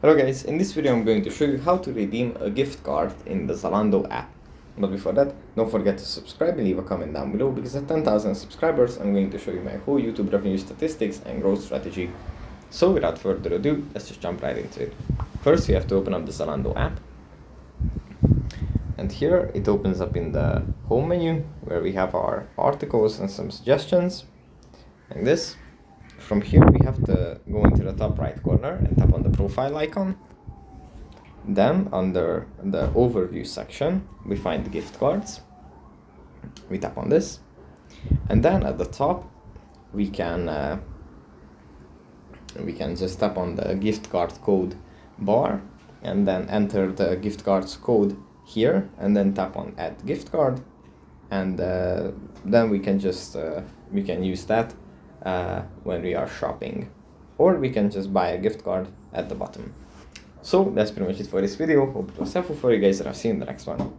Hello guys, in this video I'm going to show you how to redeem a gift card in the Zalando app. But before that, don't forget to subscribe and leave a comment down below, because at 10,000 subscribers I'm going to show you my whole YouTube revenue statistics and growth strategy. So without further ado, let's just jump right into it. First we have to open up the Zalando app. And here it opens up in the home menu where we have our articles and some suggestions, like this. From here we have to go into the top right corner and tap on the profile icon. Then under the overview section we find the gift cards. We tap on this, and then at the top we can just tap on the gift card code bar and then enter the gift card's code here, and then tap on add gift card, and then we can just we can use that when we are shopping, or we can just buy a gift card at the bottom. So that's pretty much it for this video. Hope it was helpful for you guys, and I'll see you in the next one.